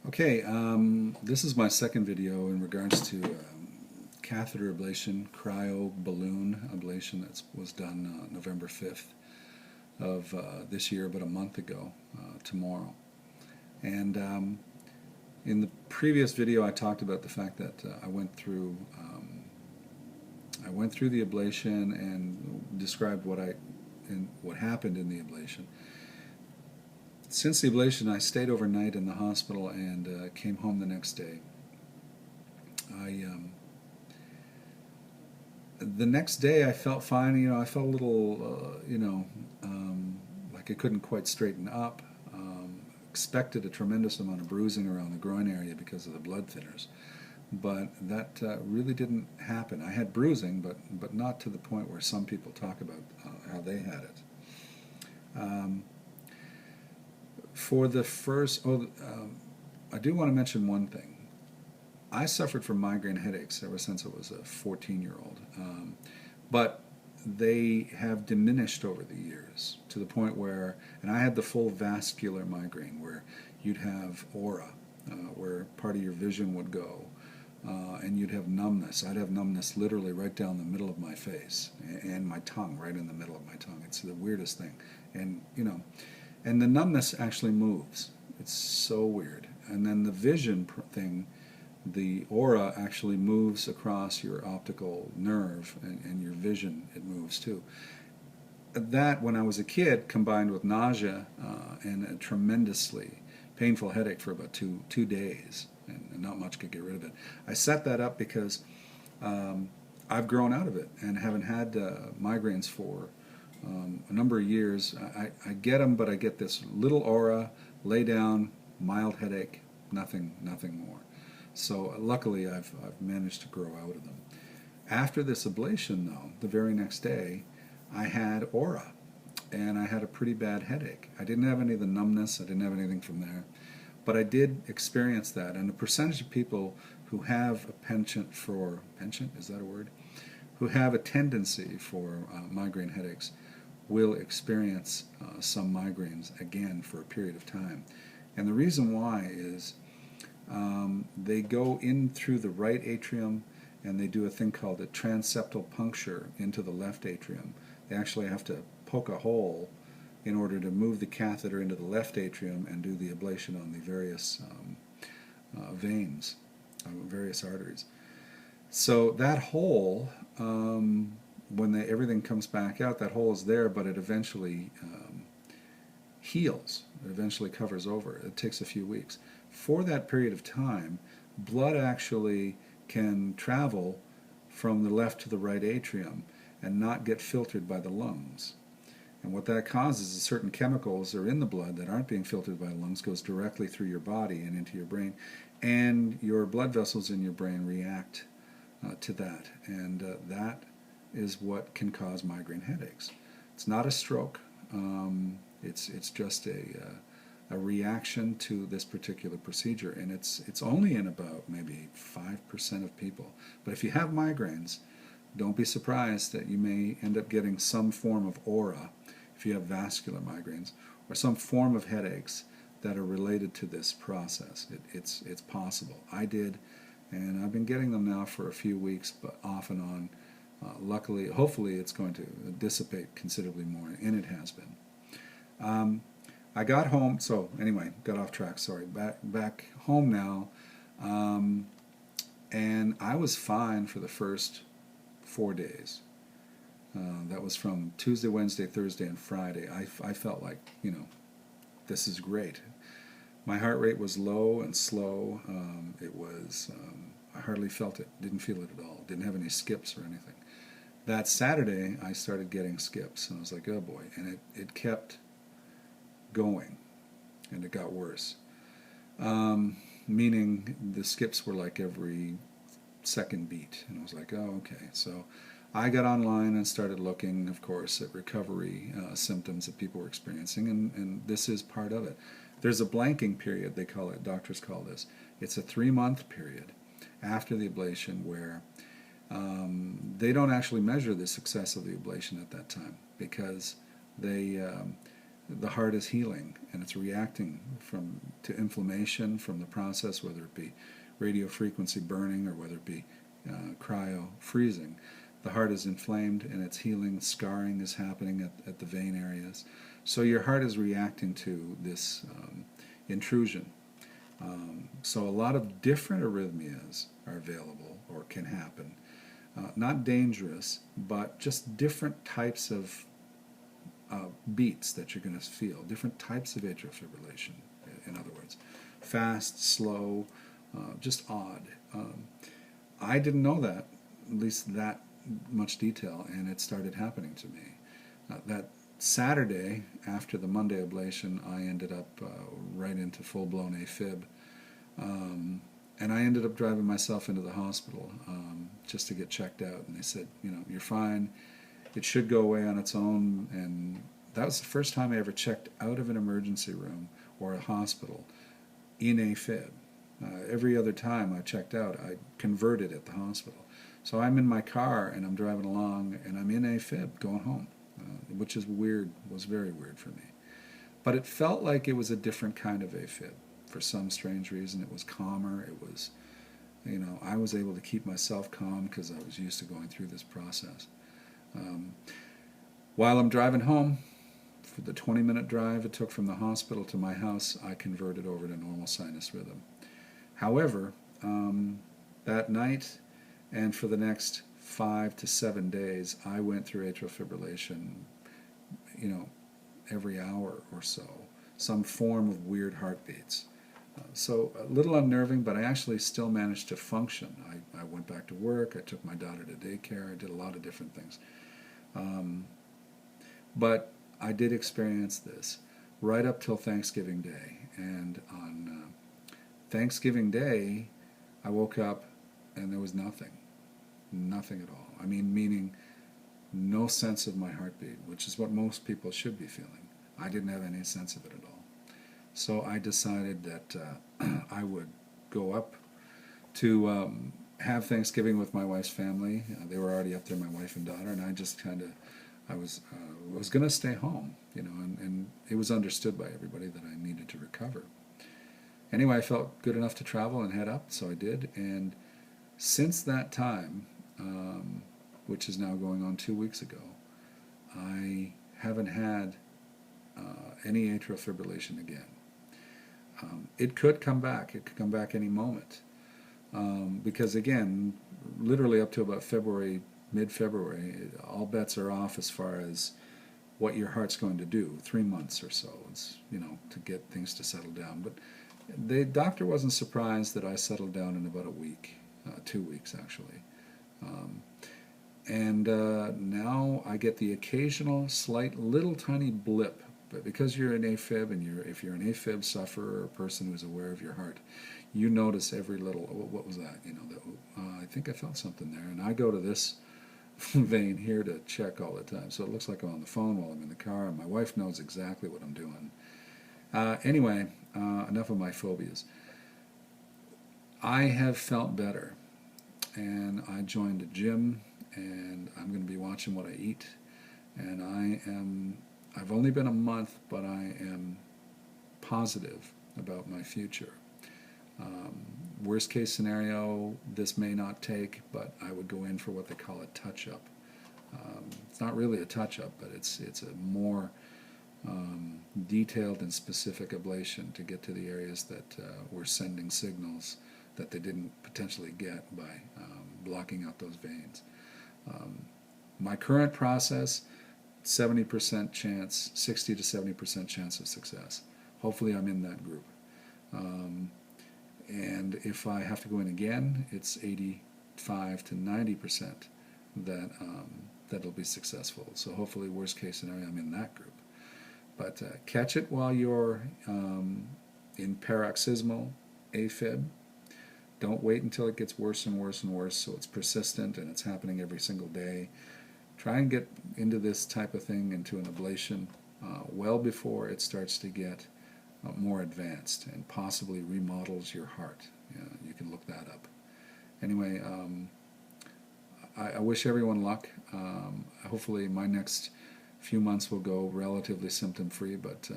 Okay, this is my second video in regards to catheter ablation, cryo balloon ablation that was done November 5th of this year, about a month ago tomorrow. And in the previous video I talked about the fact that I went through the ablation and described what happened in the ablation. Since the ablation, I stayed overnight in the hospital and came home the next day. The next day I felt fine. I felt a little, like I couldn't quite straighten up. Expected a tremendous amount of bruising around the groin area because of the blood thinners, but that really didn't happen. I had bruising, but not to the point where some people talk about how they had it. For the first, I do want to mention one thing. I suffered from migraine headaches ever since I was a 14-year-old, but they have diminished over the years to the point where, and I had the full vascular migraine where you'd have aura, where part of your vision would go, and you'd have numbness. I'd have numbness literally right down the middle of my face, and my tongue right in the middle of my tongue. It's the weirdest thing, and and the numbness actually moves. It's so weird. And then the vision thing, the aura actually moves across your optical nerve, and your vision, it moves too. That, when I was a kid, combined with nausea and a tremendously painful headache for about two days, and not much could get rid of it. I set that up because I've grown out of it and haven't had migraines for a number of years. I get them, but I get this little aura, lay down, mild headache, nothing more. So luckily I've managed to grow out of them. After this ablation, though, the very next day, I had aura, and I had a pretty bad headache. I didn't have any of the numbness, I didn't have anything from there, but I did experience that. And the percentage of people who have a penchant, is that a word? Who have a tendency for migraine headaches will experience some migraines again for a period of time. And the reason why is they go in through the right atrium and they do a thing called a transeptal puncture into the left atrium. They actually have to poke a hole in order to move the catheter into the left atrium and do the ablation on the various veins, various arteries. So that hole, when everything comes back out, that hole is there, but it eventually heals. It eventually covers over. It takes a few weeks. For that period of time, blood actually can travel from the left to the right atrium and not get filtered by the lungs. And what that causes is certain chemicals are in the blood that aren't being filtered by the lungs, goes directly through your body and into your brain, and your blood vessels in your brain react to that. And that is what can cause migraine headaches. It's not a stroke. It's just a reaction to this particular procedure, and it's only in about maybe 5% of people. But if you have migraines, don't be surprised that you may end up getting some form of aura if you have vascular migraines, or some form of headaches that are related to this process. It's possible. I did, and I've been getting them now for a few weeks, but off and on. Luckily, hopefully it's going to dissipate considerably more, and it has been. I got home, so anyway, got off track, sorry. Back home now, and I was fine for the first 4 days. That was from Tuesday, Wednesday, Thursday, and Friday. I felt like, this is great. My heart rate was low and slow. I hardly felt it, didn't feel it at all, didn't have any skips or anything. That Saturday, I started getting skips, and I was like, oh boy, and it kept going, and it got worse. Meaning the skips were like every second beat, and I was like, oh, okay. So I got online and started looking, of course, at recovery symptoms that people were experiencing, and this is part of it. There's a blanking period, they call it, doctors call this. It's a 3-month period after the ablation where they don't actually measure the success of the ablation at that time, because they the heart is healing, and it's reacting to inflammation from the process, whether it be radio frequency burning or whether it be cryo freezing. The heart is inflamed and it's healing. Scarring is happening at the vein areas. So your heart is reacting to this intrusion. So a lot of different arrhythmias are available or can happen. Not dangerous, but just different types of beats that you're going to feel, different types of atrial fibrillation, in other words. Fast, slow, just odd. I didn't know that, at least that much detail, and it started happening to me. That Saturday, after the Monday ablation, I ended up right into full-blown AFib. And I ended up driving myself into the hospital just to get checked out. And they said, you're fine. It should go away on its own. And that was the first time I ever checked out of an emergency room or a hospital in AFib. Every other time I checked out, I converted at the hospital. So I'm in my car and I'm driving along and I'm in AFib going home, which is weird, was very weird for me. But it felt like it was a different kind of AFib. For some strange reason, it was calmer. It was, I was able to keep myself calm because I was used to going through this process. While I'm driving home, for the 20-minute drive it took from the hospital to my house, I converted over to normal sinus rhythm. However, that night and for the next 5 to 7 days, I went through atrial fibrillation, every hour or so, some form of weird heartbeats. So a little unnerving, but I actually still managed to function. I went back to work, I took my daughter to daycare, I did a lot of different things. But I did experience this right up till Thanksgiving Day. And on Thanksgiving Day, I woke up and there was nothing at all. I mean, meaning no sense of my heartbeat, which is what most people should be feeling. I didn't have any sense of it at all. So I decided that I would go up to have Thanksgiving with my wife's family. They were already up there, my wife and daughter, and I just I was going to stay home, and it was understood by everybody that I needed to recover. Anyway, I felt good enough to travel and head up, so I did. And since that time, which is now going on 2 weeks ago, I haven't had any atrial fibrillation again. It could come back. It could come back any moment. Because again, literally up to about mid-February, all bets are off as far as what your heart's going to do. 3 months or so, it's, to get things to settle down. But the doctor wasn't surprised that I settled down in about a week, 2 weeks actually. And now I get the occasional slight little tiny blip. But because you're an AFib, and if you're an AFib sufferer or a person who's aware of your heart, you notice every little, what was that? I think I felt something there. And I go to this vein here to check all the time. So it looks like I'm on the phone while I'm in the car, and my wife knows exactly what I'm doing. Anyway, enough of my phobias. I have felt better, and I joined a gym, and I'm going to be watching what I eat, and I've only been a month, but I am positive about my future. Worst case scenario, this may not take, but I would go in for what they call a touch-up. It's not really a touch-up, but it's a more detailed and specific ablation to get to the areas that were sending signals that they didn't potentially get by blocking out those veins. My current process, 70% chance, 60 to 70% chance of success. Hopefully I'm in that group. And if I have to go in again, it's 85 to 90% that that'll be successful. So hopefully, worst case scenario, I'm in that group. But catch it while you're in paroxysmal AFib. Don't wait until it gets worse and worse and worse, so it's persistent and it's happening every single day. Try and get into this type of thing, into an ablation, well before it starts to get more advanced and possibly remodels your heart. You can look that up. Anyway, I wish everyone luck. Hopefully my next few months will go relatively symptom-free, but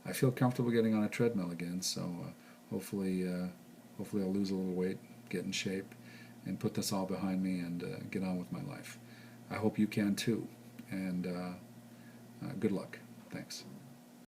I feel comfortable getting on a treadmill again, so hopefully I'll lose a little weight, get in shape, and put this all behind me and get on with my life. I hope you can too, and good luck. Thanks.